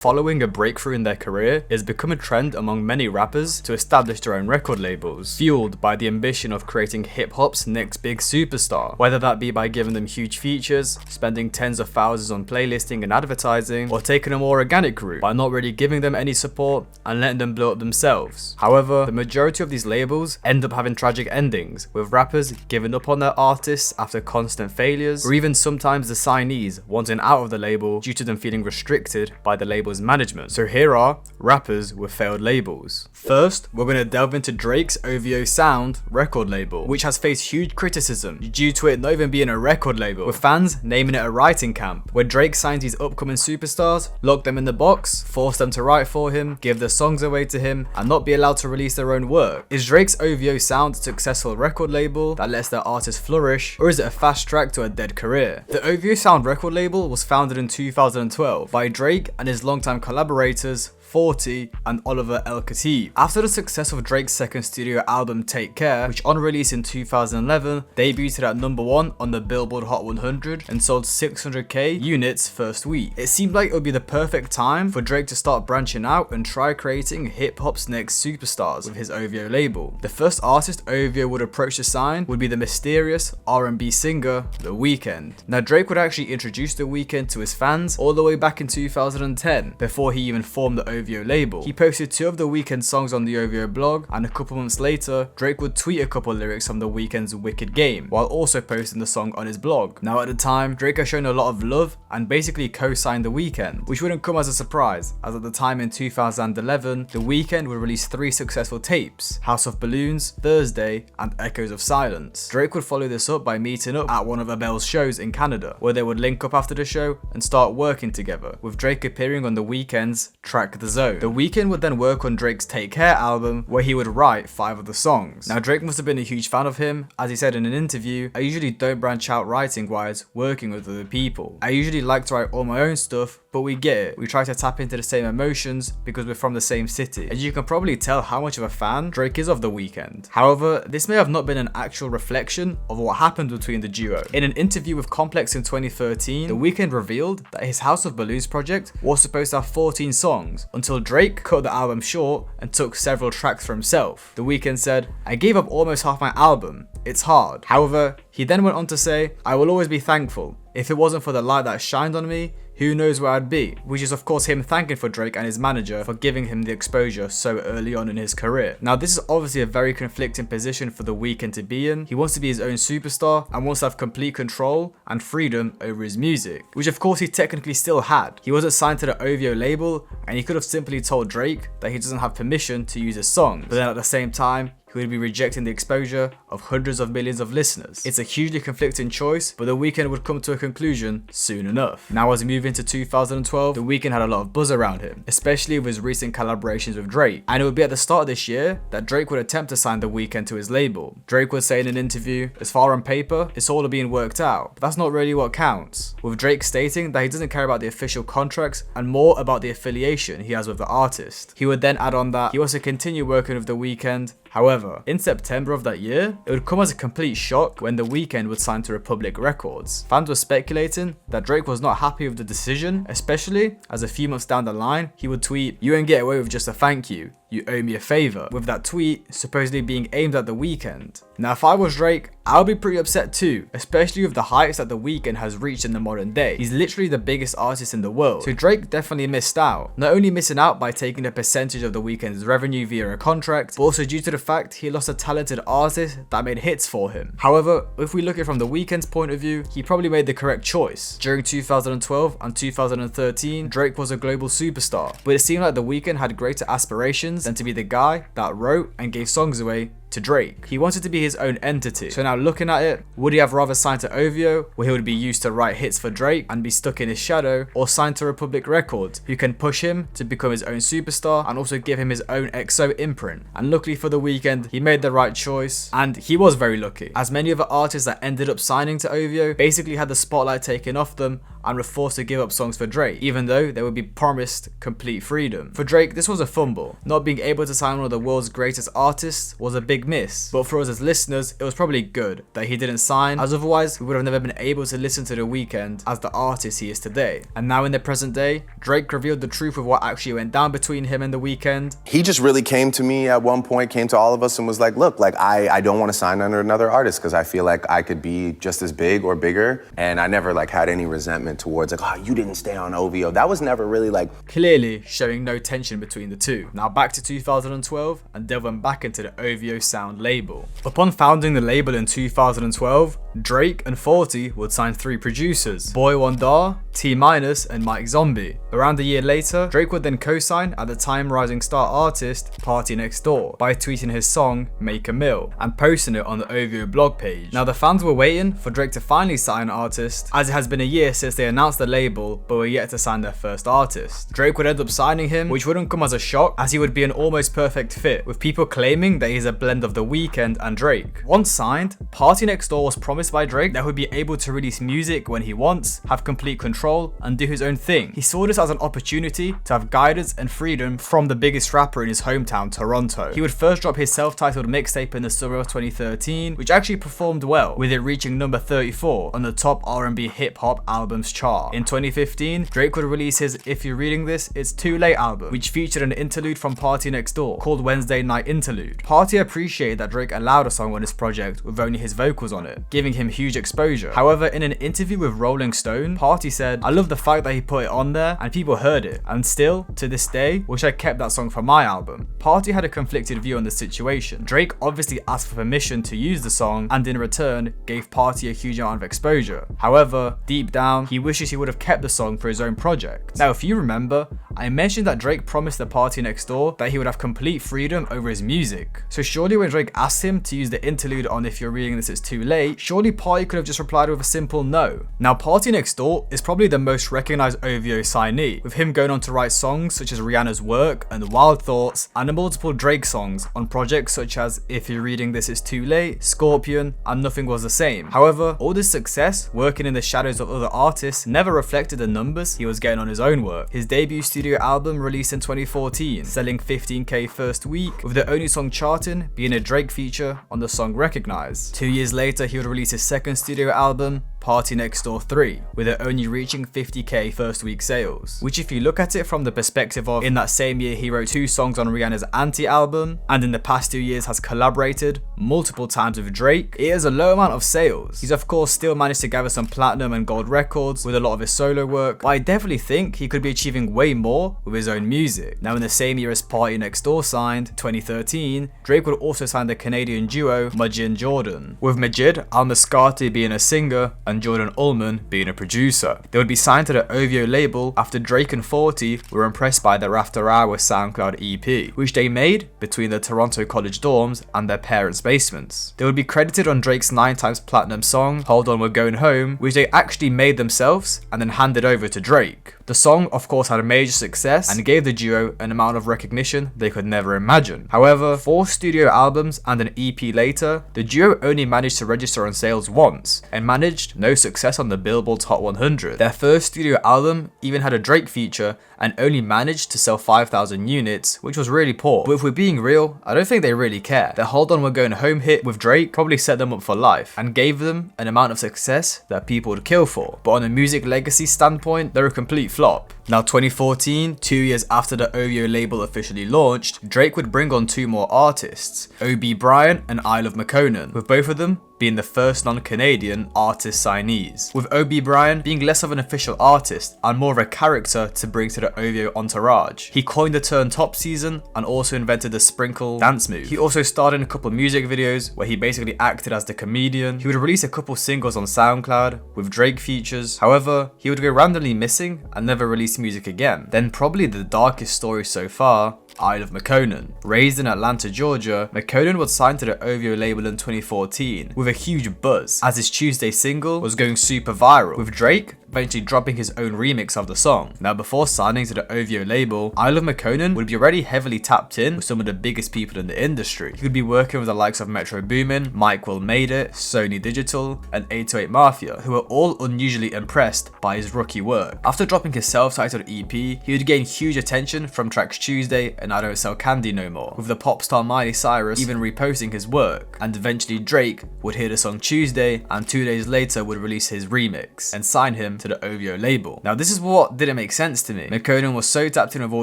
Following a breakthrough in their career, it has become a trend among many rappers to establish their own record labels, fueled by the ambition of creating hip-hop's next big superstar, whether that be by giving them huge features, spending tens of thousands on playlisting and advertising, or taking a more organic route by not really giving them any support and letting them blow up themselves. However, the majority of these labels end up having tragic endings, with rappers giving up on their artists after constant failures, or even sometimes the signees wanting out of the label due to them feeling restricted by the label's management. So here are rappers with failed labels. First, we're going to delve into Drake's OVO Sound record label, which has faced huge criticism due to it not even being a record label, with fans naming it a writing camp, where Drake signs these upcoming superstars, lock them in the box, force them to write for him, give their songs away to him, and not be allowed to release their own work. Is Drake's OVO Sound a successful record label that lets their artists flourish, or is it a fast track to a dead career? The OVO Sound record label was founded in 2012 by Drake and his longtime collaborators 40 and Oliver El Khatib. After the success of Drake's second studio album Take Care, which on release in 2011 debuted at #1 on the Billboard Hot 100 and sold 600k units first week, it seemed like it would be the perfect time for Drake to start branching out and try creating hip-hop's next superstars with his OVO label. The first artist OVO would approach to sign would be the mysterious R&B singer The Weeknd. Now Drake would actually introduce The Weeknd to his fans all the way back in 2010 before he even formed the OVO label. He posted 2 of The Weeknd songs on the OVO blog, and a couple months later, Drake would tweet a couple lyrics from The Weeknd's Wicked Game, while also posting the song on his blog. Now at the time, Drake has shown a lot of love and basically co-signed The Weeknd, which wouldn't come as a surprise, as at the time in 2011, The Weeknd would release 3 successful tapes: House of Balloons, Thursday, and Echoes of Silence. Drake would follow this up by meeting up at one of Abel's shows in Canada, where they would link up after the show and start working together, with Drake appearing on The Weeknd's track The Zone. The Weeknd would then work on Drake's Take Care album, where he would write 5 of the songs. Now Drake must have been a huge fan of him, as he said in an interview, "I usually don't branch out writing wise working with other people. I usually like to write all my own stuff, but we get it. We try to tap into the same emotions because we're from the same city." And you can probably tell how much of a fan Drake is of The Weeknd. However, this may have not been an actual reflection of what happened between the duo. In an interview with Complex in 2013, The Weeknd revealed that his House of Balloons project was supposed to have 14 songs, until Drake cut the album short and took several tracks for himself. The Weeknd said, "I gave up almost half my album. It's hard." However, he then went on to say, "I will always be thankful. If it wasn't for the light that shined on me, who knows where I'd be," which is of course him thanking for Drake and his manager for giving him the exposure so early on in his career. Now this is obviously a very conflicting position for The Weeknd to be in. He wants to be his own superstar and wants to have complete control and freedom over his music, which of course he technically still had. He wasn't signed to the OVO label, and he could have simply told Drake that he doesn't have permission to use his songs, but then at the same time, he would be rejecting the exposure of hundreds of millions of listeners. It's a hugely conflicting choice, but The Weeknd would come to a conclusion soon enough. Now as we move into 2012, The Weeknd had a lot of buzz around him, especially with his recent collaborations with Drake, and it would be at the start of this year that Drake would attempt to sign The Weeknd to his label. Drake would say in an interview, "As far on paper, it's all being worked out, but that's not really what counts," with Drake stating that he doesn't care about the official contracts and more about the affiliation he has with the artist. He would then add on that he wants to continue working with The Weeknd. However, in September of that year, it would come as a complete shock when The Weeknd would sign to Republic Records. Fans were speculating that Drake was not happy with the decision, especially as a few months down the line, he would tweet, "You won't get away with just a thank you. You owe me a favor," with that tweet supposedly being aimed at The Weeknd. Now if I was Drake, I would be pretty upset too, especially with the heights that The Weeknd has reached in the modern day. He's literally the biggest artist in the world, so Drake definitely missed out. Not only missing out by taking a percentage of The Weeknd's revenue via a contract, but also due to the fact he lost a talented artist that made hits for him. However, if we look at it from The Weeknd's point of view, he probably made the correct choice. During 2012 and 2013, Drake was a global superstar, but it seemed like The Weeknd had greater aspirations than to be the guy that wrote and gave songs away to Drake. He wanted to be his own entity. So now looking at it, would he have rather signed to OVO, where he would be used to write hits for Drake and be stuck in his shadow, or signed to Republic Records, who can push him to become his own superstar and also give him his own XO imprint? And luckily for The Weeknd, he made the right choice, and he was very lucky, as many other artists that ended up signing to OVO basically had the spotlight taken off them and were forced to give up songs for Drake, even though they would be promised complete freedom. For Drake, this was a fumble. Not being able to sign one of the world's greatest artists was a big big miss, but for us as listeners, it was probably good that he didn't sign, as otherwise we would have never been able to listen to The Weeknd as the artist he is today. And now in the present day, Drake revealed the truth of what actually went down between him and The Weeknd. He just really came to me at one point, came to all of us and was like, look, like I don't want to sign under another artist because I feel like I could be just as big or bigger. And I never like had any resentment towards like, oh, you didn't stay on OVO. That was never really like... Clearly showing no tension between the two. Now back to 2012 and delving back into the OVO Sound label. Upon founding the label in 2012, Drake and 40 would sign 3 producers, Boy Wonder, T- and Mike Zombie. Around a year later, Drake would then co-sign at the time rising star artist Party Next Door by tweeting his song Make a Mill and posting it on the OVO blog page. Now the fans were waiting for Drake to finally sign an artist, as it has been a year since they announced the label but were yet to sign their first artist. Drake would end up signing him, which wouldn't come as a shock as he would be an almost perfect fit, with people claiming that he's a blend of The Weeknd and Drake. Once signed, Party Next Door was promised by Drake that he would be able to release music when he wants, have complete control, and do his own thing. He saw this as an opportunity to have guidance and freedom from the biggest rapper in his hometown, Toronto. He would first drop his self-titled mixtape in the summer of 2013, which actually performed well, with it reaching number 34 on the top R&B hip-hop albums chart. In 2015, Drake would release his If You're Reading This, It's Too Late album, which featured an interlude from Party Next Door called Wednesday Night Interlude. Party appreciated that Drake allowed a song on his project with only his vocals on it, giving him huge exposure. However, in an interview with Rolling Stone, Party said, "I love the fact that he put it on there and people heard it, and still, to this day, wish I kept that song for my album." Party had a conflicted view on the situation. Drake obviously asked for permission to use the song and in return gave Party a huge amount of exposure. However, deep down, he wishes he would have kept the song for his own project. Now, if you remember, I mentioned that Drake promised the Party Next Door that he would have complete freedom over his music. So surely when Drake asked him to use the interlude on If You're Reading This, It's Too Late, surely Party could have just replied with a simple no. Now, Party Next Door is probably the most recognized OVO signee, with him going on to write songs such as Rihanna's Work and Wild Thoughts, and multiple Drake songs on projects such as If You're Reading This, It's Too Late, Scorpion, and Nothing Was the Same. However, all this success, working in the shadows of other artists, never reflected the numbers he was getting on his own work. His debut studio album released in 2014, selling 15k first week, with the only song charting being a Drake feature on the song Recognize. 2 years later, he would release his second studio album, Party Next Door 3, with it only reaching 50k first week sales, which if you look at it from the perspective of in that same year he wrote 2 songs on Rihanna's Anti album, and in the past 2 years has collaborated multiple times with Drake, it is a low amount of sales. He's of course still managed to gather some platinum and gold records with a lot of his solo work, but I definitely think he could be achieving way more with his own music. Now in the same year as Party Next Door signed, 2013, Drake would also sign the Canadian duo Majid and Jordan, with Majid Al-Mascati being a singer and Jordan Ullman being a producer. They would be signed to the OVO label after Drake and 40 were impressed by their After Hours SoundCloud EP, which they made between the Toronto college dorms and their parents' basements. They would be credited on Drake's 9x platinum song Hold On We're Going Home, which they actually made themselves and then handed over to Drake. The song of course had a major success and gave the duo an amount of recognition they could never imagine. However, 4 studio albums and an EP later, the duo only managed to register on sales once and managed no success on the Billboard's Hot 100. Their first studio album even had a Drake feature and only managed to sell 5,000 units, which was really poor. But if we're being real, I don't think they really care. Their Hold On We're Going Home hit with Drake probably set them up for life and gave them an amount of success that people would kill for. But on a music legacy standpoint, they're a complete flop. Now 2014, 2 years after the OVO label officially launched, Drake would bring on 2 more artists, O.B. Bryant and Isle of McConan, with both of them being the first non-Canadian artist signees, with O.B. Bryant being less of an official artist and more of a character to bring to the OVO entourage. He coined the term top season and also invented the sprinkle dance move. He also starred in a couple music videos where he basically acted as the comedian. He would release a couple singles on SoundCloud with Drake features. However, he would go randomly missing and never release music again. Then probably the darkest story so far, Isle of McConan. Raised in Atlanta, Georgia, McConan was signed to the OVO label in 2014 with a huge buzz as his Tuesday single was going super viral, with Drake eventually dropping his own remix of the song. Now before signing to the OVO label, Isle of McConan would be already heavily tapped in with some of the biggest people in the industry. He would be working with the likes of Metro Boomin, Mike Will Made It, Sony Digital, and 808 Mafia, who were all unusually impressed by his rookie work. After dropping his self-titled EP, he would gain huge attention from tracks Tuesday and and I Don't Sell Candy No More, with the pop star Miley Cyrus even reposting his work, and eventually Drake would hear the song Tuesday and 2 days later would release his remix and sign him to the OVO label. Now this is what didn't make sense to me. McKonan was so tapped in with all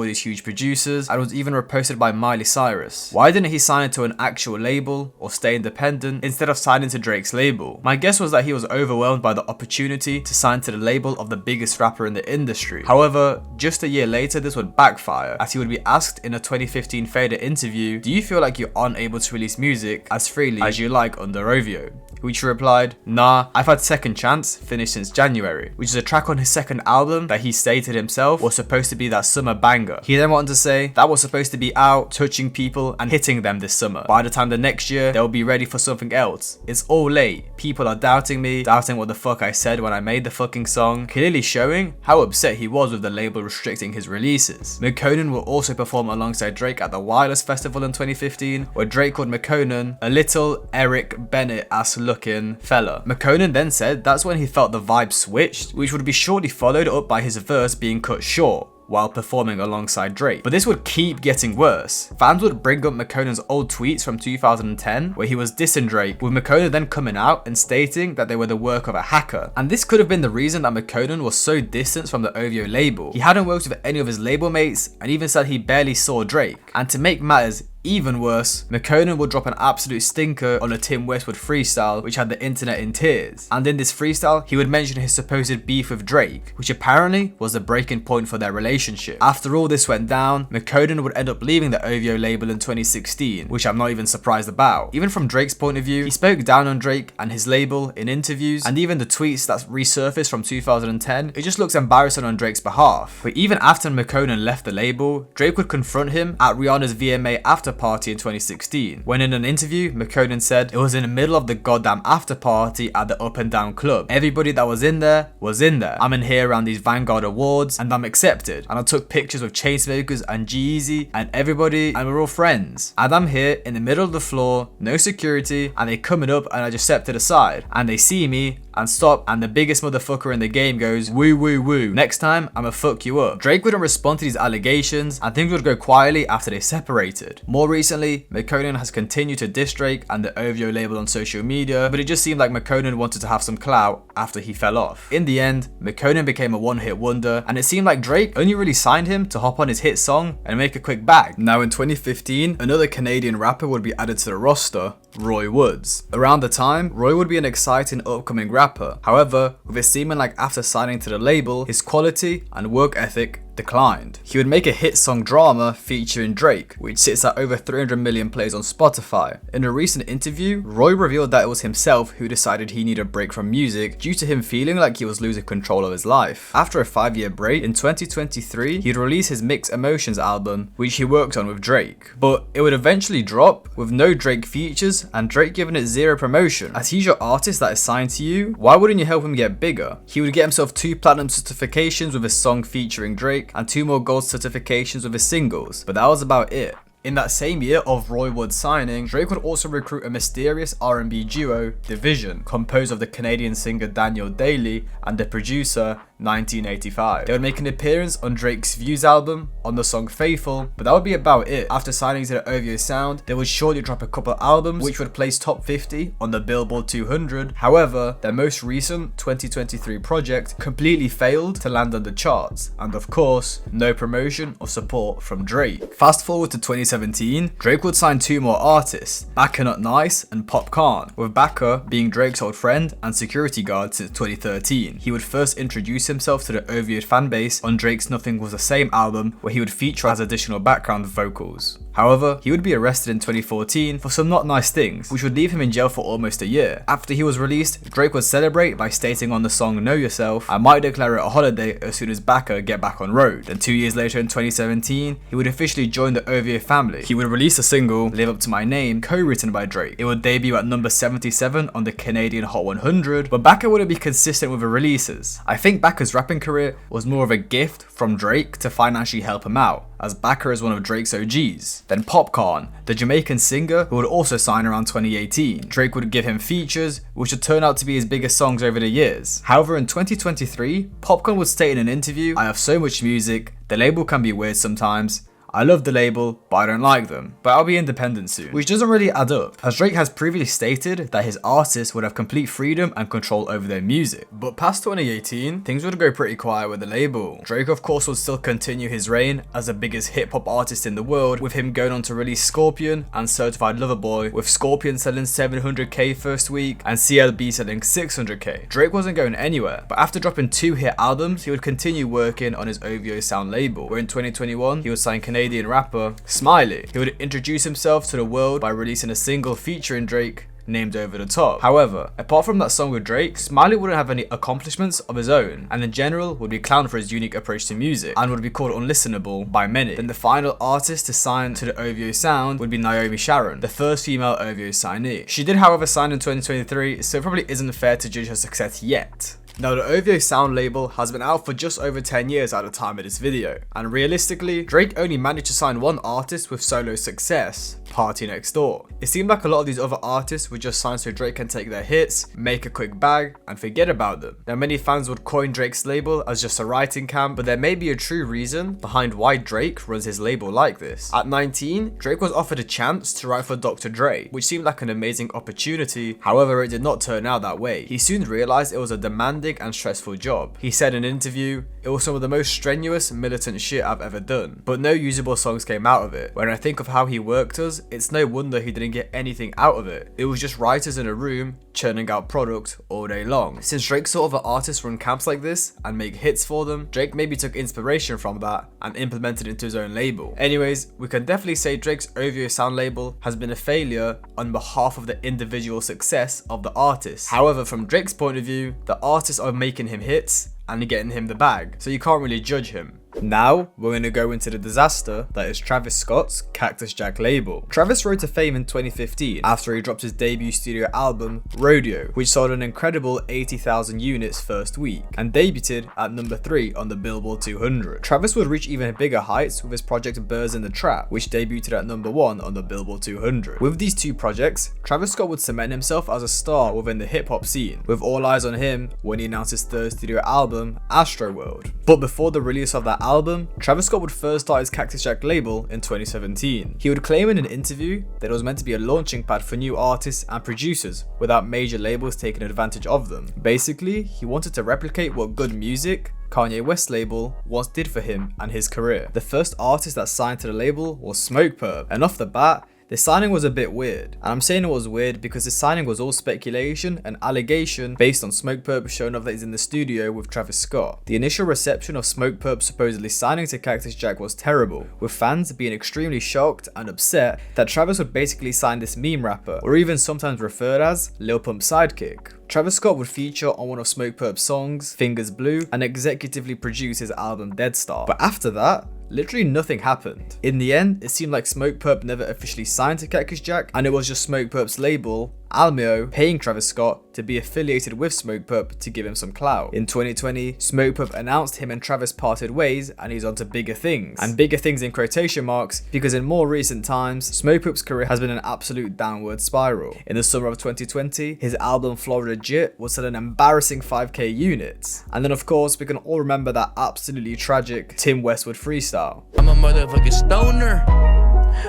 these huge producers and was even reposted by Miley Cyrus. Why didn't he sign to an actual label or stay independent instead of signing to Drake's label? My guess was that he was overwhelmed by the opportunity to sign to the label of the biggest rapper in the industry. However, just a year later this would backfire, as he would be asked in a 2015 Fader interview, do you feel like you aren't able to release music as freely as you like under OVO? Which he replied, nah, I've had Second Chance finished since January, which is a track on his second album that he stated himself was supposed to be that summer banger. He then went on to say that was supposed to be out, touching people and hitting them this summer. By the time the next year, they'll be ready for something else. It's all late. People are doubting me, doubting what the fuck I said when I made the fucking song, clearly showing how upset he was with the label restricting his releases. McKonan will also perform alongside Drake at the Wireless Festival in 2015, where Drake called McKonan a little Eric Bennett-ass looking fella. McKonan then said that's when he felt the vibe switched, which would be shortly followed up by his verse being cut short while performing alongside Drake. But this would keep getting worse. Fans would bring up McKonan's old tweets from 2010 where he was dissing Drake, with McKonan then coming out and stating that they were the work of a hacker. And this could have been the reason that McKonan was so distant from the OVO label. He hadn't worked with any of his label mates and even said he barely saw Drake. And to make matters even worse, McKonan would drop an absolute stinker on a Tim Westwood freestyle which had the internet in tears. And in this freestyle, he would mention his supposed beef with Drake, which apparently was the breaking point for their relationship. After all this went down, McKonan would end up leaving the OVO label in 2016, which I'm not even surprised about. Even from Drake's point of view, he spoke down on Drake and his label in interviews, and even the tweets that resurfaced from 2010, it just looks embarrassing on Drake's behalf. But even after McKonan left the label, Drake would confront him at Rihanna's VMA after party in 2016, when in an interview McKonan said it was in the middle of the goddamn after party at the Up and Down club. Everybody that was in there was in there. I'm in here around these Vanguard awards and I'm accepted, and I took pictures with Chainsmokers and G-Eazy and everybody, and we're all friends, and I'm here in the middle of the floor, no security, and they coming up and I just stepped to the side and they see me and stop, and the biggest motherfucker in the game goes woo woo woo, next time I'ma fuck you up. Drake wouldn't respond to these allegations and things would go quietly after they separated. More recently, McKonan has continued to diss Drake and the OVO label on social media, but it just seemed like McKonan wanted to have some clout after he fell off. In the end, McKonan became a one-hit wonder, and it seemed like Drake only really signed him to hop on his hit song and make a quick bag. Now in 2015, another Canadian rapper would be added to the roster, Roy Woods. Around the time, Roy would be an exciting upcoming rapper. However, with it seeming like after signing to the label, his quality and work ethic declined. He would make a hit song Drama featuring Drake, which sits at over 300 million plays on Spotify. In a recent interview, Roy revealed that it was himself who decided he needed a break from music due to him feeling like he was losing control of his life. After a 5-year break, in 2023, he'd release his Mixed Emotions album, which he worked on with Drake. But it would eventually drop with no Drake features and Drake giving it zero promotion. As he's your artist that is signed to you, why wouldn't you help him get bigger? He would get himself 2 platinum certifications with his song featuring Drake and 2 more gold certifications with his singles, but that was about it. In that same year of Roy Woods signing, Drake would also recruit a mysterious R&B duo, Division, composed of the Canadian singer Daniel Daly and the producer 1985. They would make an appearance on Drake's Views album on the song Faithful, but that would be about it. After signing to the OVO sound, they would shortly drop a couple albums which would place top 50 on the Billboard 200. However, their most recent 2023 project completely failed to land on the charts, and of course, no promotion or support from Drake. Fast forward to 2017, Drake would sign 2 more artists, Baka Not Nice and Popcorn, with Baka being Drake's old friend and security guard since 2013. He would first introduce himself to the OVO fanbase on Drake's Nothing Was the Same album, where he would feature as additional background vocals. However, he would be arrested in 2014 for some not nice things, which would leave him in jail for almost a year. After he was released, Drake would celebrate by stating on the song Know Yourself, I might declare it a holiday as soon as Baka get back on road. Then 2 years later in 2017, he would officially join the OVO family. He would release a single, Live Up To My Name, co-written by Drake. It would debut at number 77 on the Canadian Hot 100, but Baka wouldn't be consistent with the releases. I think Baka's rapping career was more of a gift from Drake to financially help him out, as Baka is one of Drake's OGs. Then Popcorn, the Jamaican singer who would also sign around 2018. Drake would give him features, which would turn out to be his biggest songs over the years. However, in 2023, Popcorn would state in an interview, I have so much music, the label can be weird sometimes, I love the label, but I don't like them, but I'll be independent soon. Which doesn't really add up, as Drake has previously stated that his artists would have complete freedom and control over their music. But past 2018, things would go pretty quiet with the label. Drake of course would still continue his reign as the biggest hip hop artist in the world, with him going on to release Scorpion and Certified Lover Boy, with Scorpion selling 700k first week and CLB selling 600k. Drake wasn't going anywhere, but after dropping 2 hit albums, he would continue working on his OVO Sound label, where in 2021 he would sign Canadian rapper Smiley. He would introduce himself to the world by releasing a single featuring Drake named Over the Top. However, apart from that song with Drake, Smiley wouldn't have any accomplishments of his own, and in general would be clowned for his unique approach to music, and would be called unlistenable by many. Then the final artist to sign to the OVO Sound would be Naomi Sharon, the first female OVO signee. She did however sign in 2023, so it probably isn't fair to judge her success yet. Now, the OVO Sound label has been out for just over 10 years at the time of this video, and realistically, Drake only managed to sign one artist with solo success, Party Next Door. It seemed like a lot of these other artists would just sign so Drake can take their hits, make a quick bag, and forget about them. Now, many fans would coin Drake's label as just a writing camp, but there may be a true reason behind why Drake runs his label like this. At 19, Drake was offered a chance to write for Dr. Dre, which seemed like an amazing opportunity. However, it did not turn out that way. He soon realized it was a demanding and stressful job. He said in an interview, "It was some of the most strenuous, militant shit I've ever done, but no usable songs came out of it. When I think of how he worked us, it's no wonder he didn't get anything out of it. It was just writers in a room churning out product all day long." Since Drake saw other artists run camps like this and make hits for them, Drake maybe took inspiration from that and implemented it into his own label. Anyways, we can definitely say Drake's OVO Sound label has been a failure on behalf of the individual success of the artist. However, from Drake's point of view, the artists are making him hits and getting him the bag, so you can't really judge him. Now, we're going to go into the disaster that is Travis Scott's Cactus Jack label. Travis rose to fame in 2015 after he dropped his debut studio album, Rodeo, which sold an incredible 80,000 units first week, and debuted at number 3 on the Billboard 200. Travis would reach even bigger heights with his project Birds in the Trap, which debuted at number 1 on the Billboard 200. With these two projects, Travis Scott would cement himself as a star within the hip-hop scene, with all eyes on him when he announced his third studio album, Astroworld. But before the release of that album, Travis Scott would first start his Cactus Jack label in 2017. He would claim in an interview that it was meant to be a launching pad for new artists and producers without major labels taking advantage of them. Basically, he wanted to replicate what Good Music, Kanye West's label, once did for him and his career. The first artist that signed to the label was Smokepurpp, and off the bat, the signing was a bit weird, and I'm saying it was weird because the signing was all speculation and allegation based on Smokepurpp showing off that he's in the studio with Travis Scott. The initial reception of Smokepurpp supposedly signing to Cactus Jack was terrible, with fans being extremely shocked and upset that Travis would basically sign this meme rapper, or even sometimes referred as Lil Pump's sidekick. Travis Scott would feature on one of Smokepurpp's songs, Fingers Blue, and executively produce his album Dead Star. But after that, literally nothing happened. In the end, it seemed like Smokepurpp never officially signed to Cactus Jack, and it was just Smokepurpp's label, Almeo, paying Travis Scott to be affiliated with Smokepurpp to give him some clout. In 2020, Smokepurpp announced him and Travis parted ways and he's on to bigger things. And bigger things in quotation marks, because in more recent times, Smokepurpp's career has been an absolute downward spiral. In the summer of 2020, his album Florida Jit was at an embarrassing 5k units. And then of course, we can all remember that absolutely tragic Tim Westwood freestyle. I'm a motherfucking stoner.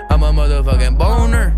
I'm a motherfucking boner.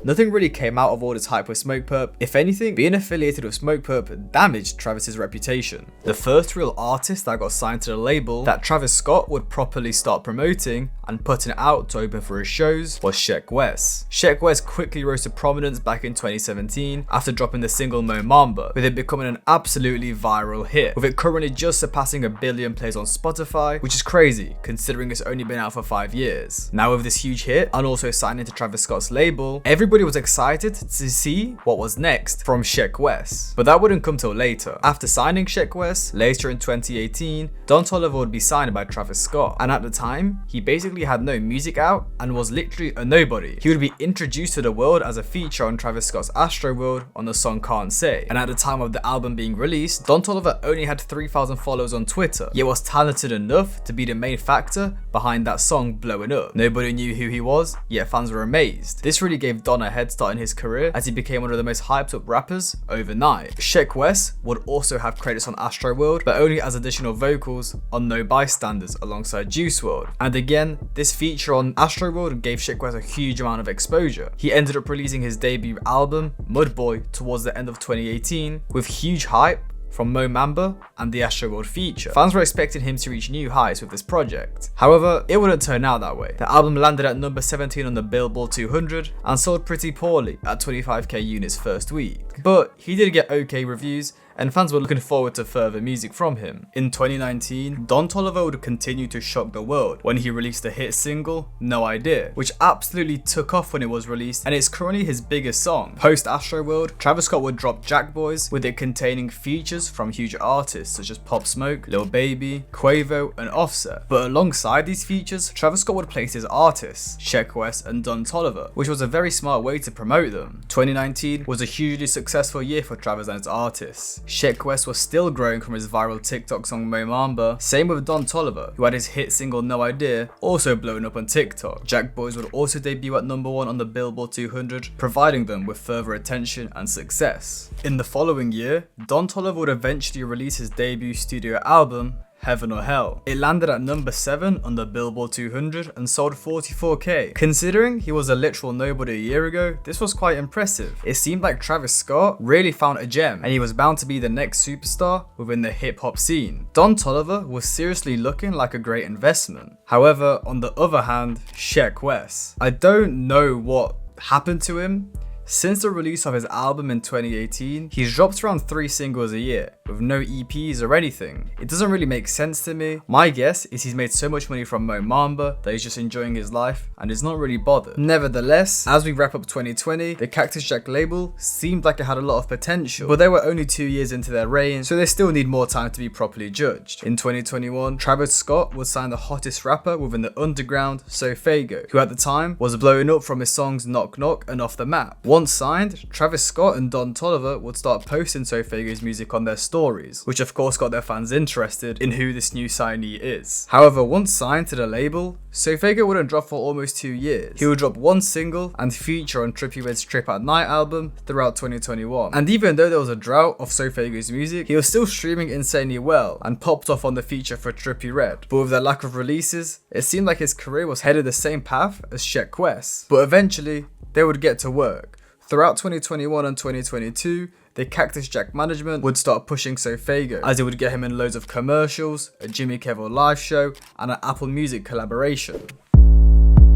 Nothing really came out of all this hype with Smokepurpp. If anything, being affiliated with Smokepurpp damaged Travis's reputation. The first real artist that got signed to the label that Travis Scott would properly start promoting and putting it out to open for his shows was Sheck Wes. Sheck Wes quickly rose to prominence back in 2017 after dropping the single Mo Mamba, with it becoming an absolutely viral hit, with it currently just surpassing 1 billion plays on Spotify, which is crazy considering it's only been out for 5 years. Now with this huge hit and also signing to Travis Scott's label, everybody was excited to see what was next from Sheck Wes, but that wouldn't come till later. After signing Sheck Wes, later in 2018, Don Toliver would be signed by Travis Scott, and at the time, he basically had no music out and was literally a nobody. He would be introduced to the world as a feature on Travis Scott's Astroworld on the song Can't Say, and at the time of the album being released, Don Toliver only had 3,000 followers on Twitter, yet was talented enough to be the main factor behind that song blowing up. Nobody knew who he was, yet fans were amazed. This really gave Don a head start in his career as he became one of the most hyped up rappers overnight. Sheck Wes would also have credits on Astroworld, but only as additional vocals on No Bystanders alongside Juice WRLD. And again, this feature on Astroworld gave Sheck Wes a huge amount of exposure. He ended up releasing his debut album, Mud Boy, towards the end of 2018 with huge hype from Mo Mamba and the Astroworld feature. Fans were expecting him to reach new heights with this project. However, it wouldn't turn out that way. The album landed at number 17 on the Billboard 200 and sold pretty poorly at 25k units first week. But he did get okay reviews, and fans were looking forward to further music from him. In 2019, Don Toliver would continue to shock the world when he released the hit single, No Idea, which absolutely took off when it was released, and it's currently his biggest song. Post Astroworld, Travis Scott would drop Jack Boys, with it containing features from huge artists such as Pop Smoke, Lil Baby, Quavo, and Offset. But alongside these features, Travis Scott would place his artists, Sheck Wes and Don Toliver, which was a very smart way to promote them. 2019 was a hugely successful year for Travis and his artists. Sheck Wes was still growing from his viral TikTok song Mo Mamba, same with Don Toliver, who had his hit single No Idea also blown up on TikTok. Jack Boys would also debut at number 1 on the Billboard 200, providing them with further attention and success. In the following year, Don Toliver would eventually release his debut studio album, Heaven or Hell. It landed at number 7 on the Billboard 200 and sold 44k. Considering he was a literal nobody a year ago, this was quite impressive. It seemed like Travis Scott really found a gem, and he was bound to be the next superstar within the hip hop scene. Don Toliver was seriously looking like a great investment. However, on the other hand, Sheck Wes. I don't know what happened to him. Since the release of his album in 2018, he's dropped around 3 singles a year, with no EPs or anything. It doesn't really make sense to me. My guess is he's made so much money from Mo Mamba that he's just enjoying his life and is not really bothered. Nevertheless, as we wrap up 2020, the Cactus Jack label seemed like it had a lot of potential, but they were only 2 years into their reign, so they still need more time to be properly judged. In 2021, Travis Scott would sign the hottest rapper within the underground, Sofago, who at the time was blowing up from his songs Knock Knock and Off the Map. Once signed, Travis Scott and Don Toliver would start posting Sofago's music on their stories, which of course got their fans interested in who this new signee is. However, once signed to the label, Sofago wouldn't drop for almost 2 years. He would drop 1 single and feature on Trippie Red's Trip at Night album throughout 2021. And even though there was a drought of Sofago's music, he was still streaming insanely well and popped off on the feature for Trippie Red. But with their lack of releases, it seemed like his career was headed the same path as Sheck Wes. But eventually, they would get to work. Throughout 2021 and 2022, the Cactus Jack management would start pushing Sofago, as it would get him in loads of commercials, a Jimmy Kimmel live show, and an Apple Music collaboration.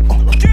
What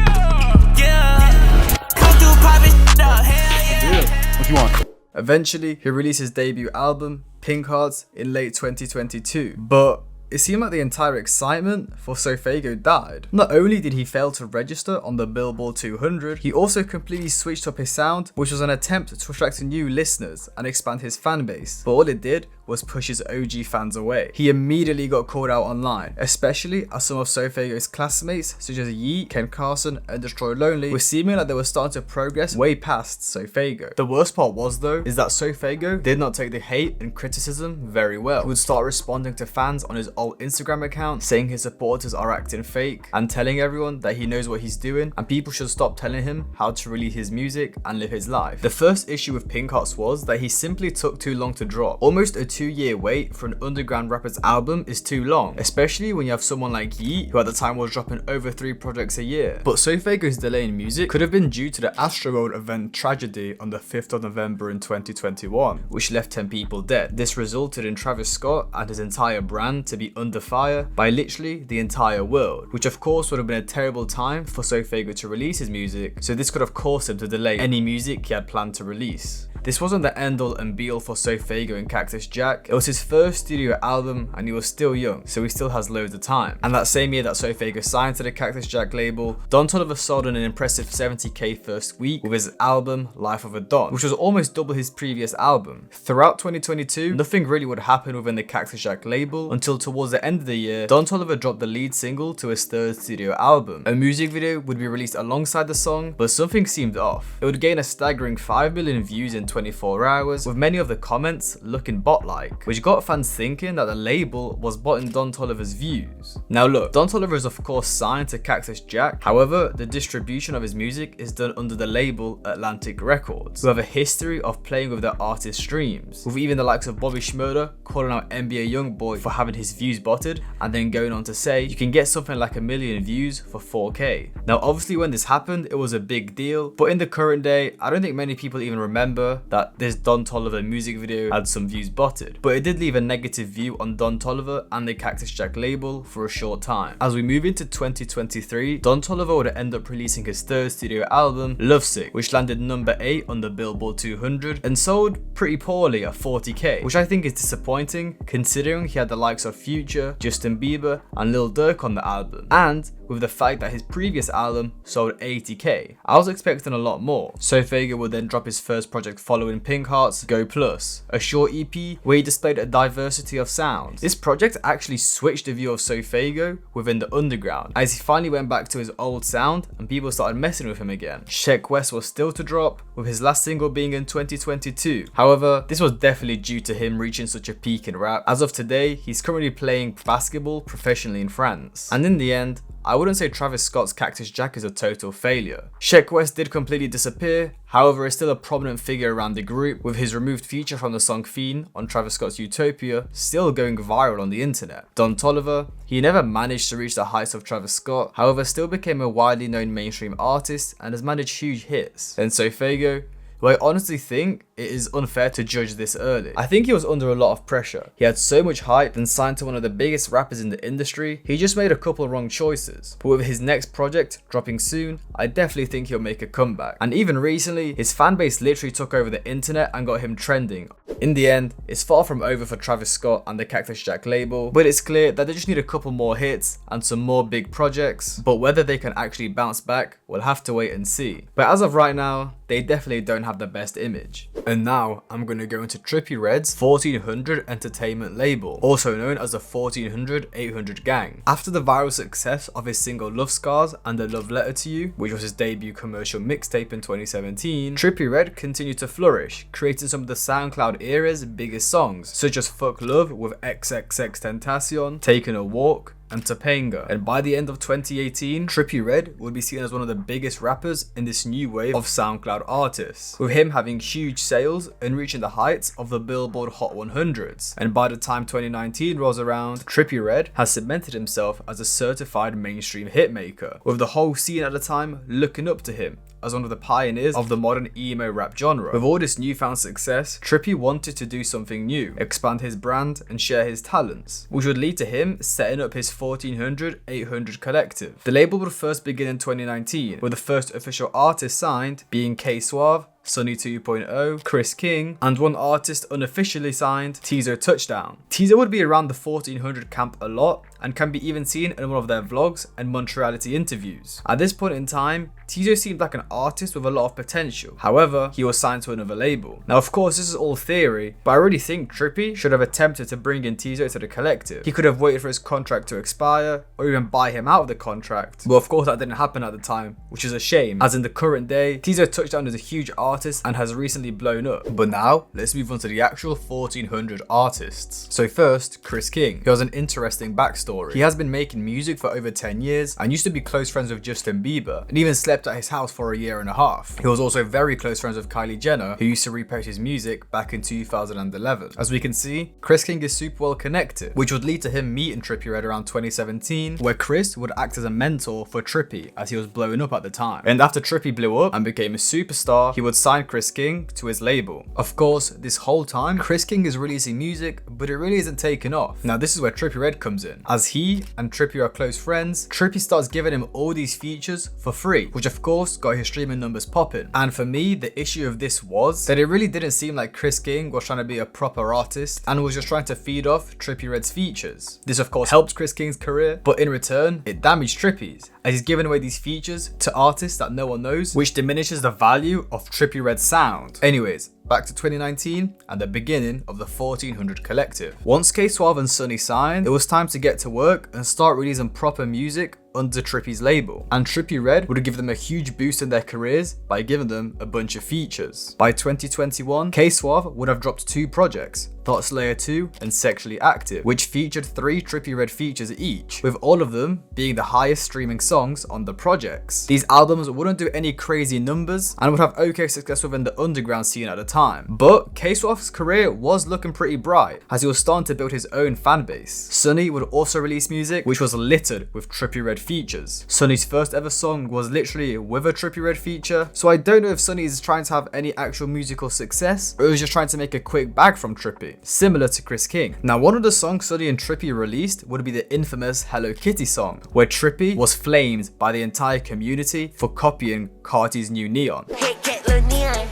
you want? Eventually, he released his debut album, Pink Hearts, in late 2022, but it seemed like the entire excitement for Sofago died. Not only did he fail to register on the Billboard 200, he also completely switched up his sound, which was an attempt to attract new listeners and expand his fan base. But all it did was push his OG fans away. He immediately got called out online, especially as some of Sofago's classmates, such as Yeet, Ken Carson, and Destroy Lonely, were seeming like they were starting to progress way past Sofago. The worst part was though, is that Sofago did not take the hate and criticism very well. He would start responding to fans on his old Instagram account, saying his supporters are acting fake, and telling everyone that he knows what he's doing, and people should stop telling him how to release his music and live his life. The first issue with Pink Hearts was that he simply took too long to drop. Almost a 2-year wait for an underground rapper's album is too long, especially when you have someone like Yeet, who at the time was dropping over 3 projects a year. But Sofago's delay in music could have been due to the Astroworld event tragedy on the 5th of November in 2021, which left 10 people dead. This resulted in Travis Scott and his entire brand to be under fire by literally the entire world, which of course would have been a terrible time for Sofago to release his music, so this could have caused him to delay any music he had planned to release. This wasn't the end all and be all for Sofago and Cactus Jack. It was his first studio album and he was still young, so he still has loads of time. And that same year that Sofago signed to the Cactus Jack label, Don Toliver sold an impressive 70k first week with his album Life of a Don, which was almost double his previous album. Throughout 2022, nothing really would happen within the Cactus Jack label until towards the end of the year, Don Toliver dropped the lead single to his 3rd studio album. A music video would be released alongside the song, but something seemed off. It would gain a staggering 5 million views in 24 hours, with many of the comments looking bot-like, which got fans thinking that the label was botting Don Toliver's views. Now look, Don Toliver is of course signed to Cactus Jack, however, the distribution of his music is done under the label Atlantic Records, who have a history of playing with their artist streams, with even the likes of Bobby Shmurda calling out NBA Youngboy for having his views botted, and then going on to say you can get something like 1 million views for 4K. Now obviously when this happened it was a big deal, but in the current day I don't think many people even remember that this Don Toliver music video had some views botted, but it did leave a negative view on Don Toliver and the Cactus Jack label for a short time. As we move into 2023, Don Toliver would end up releasing his third studio album, Lovesick, which landed number 8 on the Billboard 200 and sold pretty poorly at 40k, which I think is disappointing considering he had the likes of Future, Justin Bieber and Lil Durk on the album, and with the fact that his previous album sold 80k. I was expecting a lot more. So Fago would then drop his first project following Pink Heart's Go Plus, a short EP where he displayed a diversity of sounds. This project actually switched the view of Fago within the underground, as he finally went back to his old sound and people started messing with him again. Sheck West was still to drop, with his last single being in 2022. However, this was definitely due to him reaching such a peak in rap. As of today, he's currently playing basketball professionally in France. And in the end, I wouldn't say Travis Scott's Cactus Jack is a total failure. Sheck West did completely disappear, however is still a prominent figure around the group, with his removed feature from the song Fiend on Travis Scott's Utopia still going viral on the internet. Don Toliver, he never managed to reach the heights of Travis Scott, however still became a widely known mainstream artist and has managed huge hits. And so Fago, who I honestly think it is unfair to judge this early. I think he was under a lot of pressure. He had so much hype and signed to one of the biggest rappers in the industry, he just made a couple wrong choices. But with his next project dropping soon, I definitely think he'll make a comeback. And even recently, his fan base literally took over the internet and got him trending. In the end, it's far from over for Travis Scott and the Cactus Jack label, but it's clear that they just need a couple more hits and some more big projects, but whether they can actually bounce back, we'll have to wait and see. But as of right now, they definitely don't have the best image. And now I'm going to go into Trippie Redd's 1400 Entertainment label, also known as the 1400-800 Gang. After the viral success of his single Love Scars and A Love Letter to You, which was his debut commercial mixtape in 2017, Trippie Redd continued to flourish, creating some of the SoundCloud era's biggest songs, such as Fuck Love with XXXTentacion, Taking a Walk, and Topanga. And by the end of 2018, Trippie Redd would be seen as one of the biggest rappers in this new wave of SoundCloud artists, with him having huge sales and reaching the heights of the Billboard Hot 100s. And by the time 2019 rolls around, Trippie Redd has cemented himself as a certified mainstream hitmaker, with the whole scene at the time looking up to him as one of the pioneers of the modern emo rap genre. With all this newfound success, Trippie wanted to do something new, expand his brand and share his talents, which would lead to him setting up his 1400-800 collective. The label would first begin in 2019, with the first official artist signed being K-Suave, Sunny 2.0, Chris King, and one artist unofficially signed, Tizo Touchdown. Tizo would be around the 1400 camp a lot and can be even seen in one of their vlogs and Montreality interviews. At this point in time, Tizo seemed like an artist with a lot of potential. However, he was signed to another label. Now of course this is all theory, but I really think Trippie should have attempted to bring in Tizo to the collective. He could have waited for his contract to expire or even buy him out of the contract. But of course that didn't happen at the time, which is a shame, as in the current day, Tizo Touchdown is a huge artist and has recently blown up. But now, let's move on to the actual 1400 artists. So first, Chris King, who has an interesting backstory. He has been making music for over 10 years and used to be close friends with Justin Bieber and even slept at his house for a year and a half. He was also very close friends with Kylie Jenner, who used to repost his music back in 2011. As we can see, Chris King is super well connected, which would lead to him meeting Trippie Redd around 2017, where Chris would act as a mentor for Trippie as he was blowing up at the time. And after Trippie blew up and became a superstar, he would sign Chris King to his label. Of course, this whole time, Chris King is releasing music, but it really isn't taking off. Now this is where Trippie Redd comes in. As he and Trippie are close friends, Trippie starts giving him all these features for free, which of course got his streaming numbers popping. And for me, the issue of this was that it really didn't seem like Chris King was trying to be a proper artist and was just trying to feed off Trippie Redd's features. This of course helped Chris King's career, but in return, it damaged Trippie's, as he's giving away these features to artists that no one knows, which diminishes the value of Trippie Redd's sound. Anyways, back to 2019 and the beginning of the 1400 collective. Once K-Suave and Sunny signed, it was time to get to work and start releasing proper music under Trippie's label, and Trippie Redd would give them a huge boost in their careers by giving them a bunch of features. By 2021, K-Suave would have dropped 2 projects, Thought Slayer 2 and Sexually Active, which featured 3 Trippie Redd features each, with all of them being the highest streaming songs on the projects. These albums wouldn't do any crazy numbers and would have okay success within the underground scene at the time, but K-Suave's career was looking pretty bright as he was starting to build his own fan base. Sonny would also release music which was littered with Trippie Redd features. Sonny's first ever song was literally with a Trippie Redd feature, so I don't know if Sonny is trying to have any actual musical success or he was just trying to make a quick bag from Trippie, similar to Chris King. Now, one of the songs Sonny and Trippie released would be the infamous Hello Kitty song, where Trippie was flamed by the entire community for copying Carti's New Neon. Hey, cat, little neon.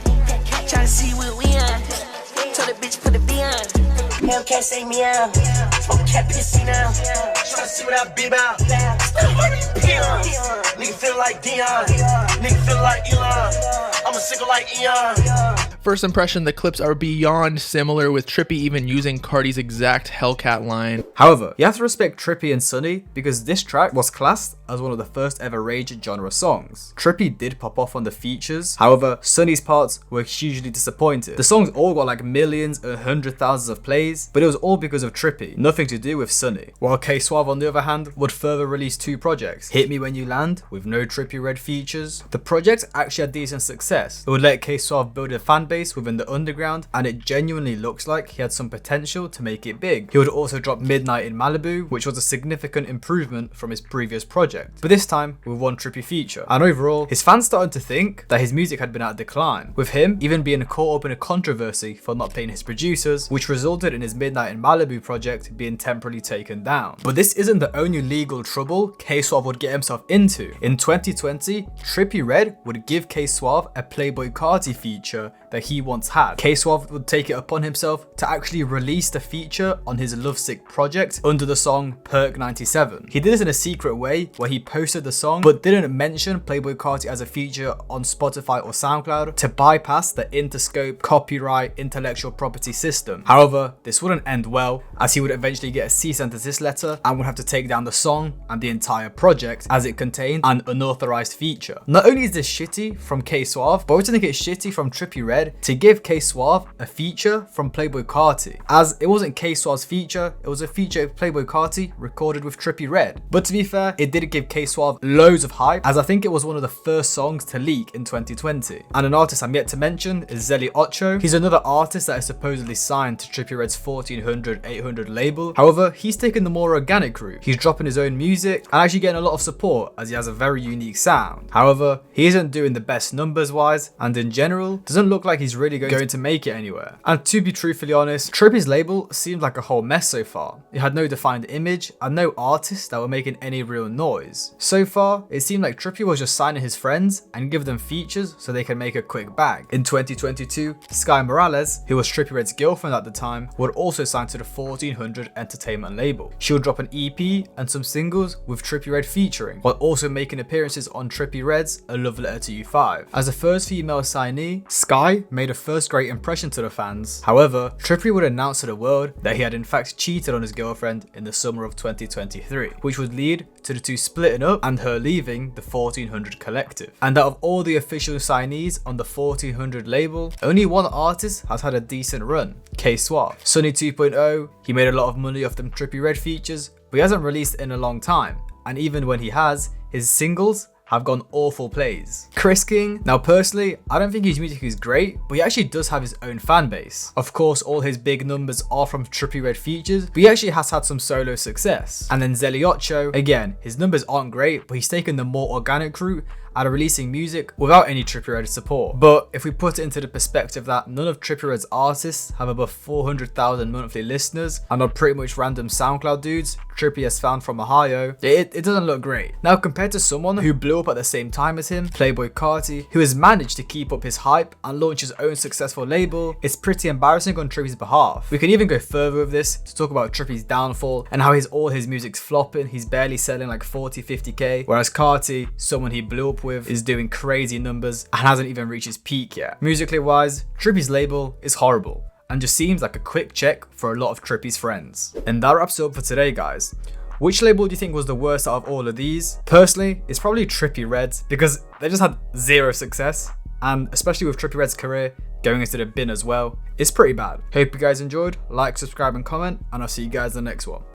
Try to see what we on. Told the bitch put a B on. Hellcat say meow. Smoke cat pissy now. Try to see what I be about. Peon. Nigga feel like Dion. Nigga feel like Elon. I'm a sickle like Eon. First impression, the clips are beyond similar, with Trippie even using Carti's exact Hellcat line. However, you have to respect Trippie and Sonny because this track was classed as one of the first ever rage genre songs. Trippie did pop off on the features, however, Sonny's parts were hugely disappointed. The songs all got like millions and hundred thousands of plays, but it was all because of Trippie, nothing to do with Sonny. While K-Suave on the other hand would further release 2 projects, Hit Me When You Land with no Trippie Redd features. The project actually had decent success. It would let K-Suave build a fan base within the underground, and it genuinely looks like he had some potential to make it big. He would also drop Midnight in Malibu, which was a significant improvement from his previous project, but this time with 1 Trippie feature. And overall, his fans started to think that his music had been at decline, with him even being caught up in a controversy for not paying his producers, which resulted in his Midnight in Malibu project being temporarily taken down. But this isn't the only legal trouble K-Suave would get himself into. In 2020, Trippie Redd would give K-Suave a Playboy Carti feature that he once had. K-Suave would take it upon himself to actually release the feature on his Lovesick project under the song Perk 97. He did this in a secret way where he posted the song but didn't mention Playboy Carti as a feature on Spotify or SoundCloud to bypass the Interscope copyright intellectual property system. However, this wouldn't end well as he would eventually get a cease and desist letter and would have to take down the song and the entire project as it contained an unauthorized feature. Not only is this shitty from K-Suave, but I also think it's shitty from Trippie Redd to give K-Suave a feature from Playboy Carti, as it wasn't K-Suave's feature, it was a feature of Playboy Carti recorded with Trippie Redd. But to be fair, it did give K-Suave loads of hype, as I think it was one of the first songs to leak in 2020. And an artist I'm yet to mention is Zelly Ocho. He's another artist that is supposedly signed to Trippie Redd's 1400-800 label. However, he's taken the more organic route. He's dropping his own music and actually getting a lot of support as he has a very unique sound. However, he isn't doing the best numbers wise, and in general, doesn't look like he's really going to make it anywhere. And to be truthfully honest, Trippie's label seemed like a whole mess so far. It had no defined image and no artists that were making any real noise. So far, it seemed like Trippie was just signing his friends and give them features so they can make a quick bag. In 2022, Sky Morales, who was Trippie Redd's girlfriend at the time, would also sign to the 1400 Entertainment label. She would drop an EP and some singles with Trippie Redd featuring, while also making appearances on Trippie Redd's A Love Letter to You 5. As the first female signee, Sky made a first great impression to the fans. However, Trippie would announce to the world that he had in fact cheated on his girlfriend in the summer of 2023, which would lead to the two splitting up and her leaving the 1400 collective. And out of all the official signees on the 1400 label, only one artist has had a decent run, K-Suave. Sonny 2.0, he made a lot of money off them Trippie Redd features, but he hasn't released in a long time, and even when he has, his singles have gone awful plays. Chris King, now personally, I don't think his music is great, but he actually does have his own fan base. Of course, all his big numbers are from Trippie Redd features, but he actually has had some solo success. And then Zelly Ocho, again, his numbers aren't great, but he's taken the more organic route out of releasing music without any Trippie Redd support. But if we put it into the perspective that none of Trippie Redd's artists have above 400,000 monthly listeners and are pretty much random SoundCloud dudes Trippie has found from Ohio, it doesn't look great. Now compared to someone who blew up at the same time as him, Playboy Carti, who has managed to keep up his hype and launch his own successful label, it's pretty embarrassing on Trippie's behalf. We can even go further with this to talk about Trippie's downfall and how all his music's flopping, he's barely selling like 40-50k, whereas Carti, someone he blew up with, is doing crazy numbers and hasn't even reached his peak yet. Musically wise, Trippie's label is horrible and just seems like a quick check for a lot of Trippie's friends. And that wraps it up for today, guys. Which label do you think was the worst out of all of these? Personally, it's probably Trippie Red's, because they just had zero success, and especially with Trippie Red's career going into the bin as well, it's pretty bad. Hope you guys enjoyed. Like, subscribe and comment, and I'll see you guys in the next one.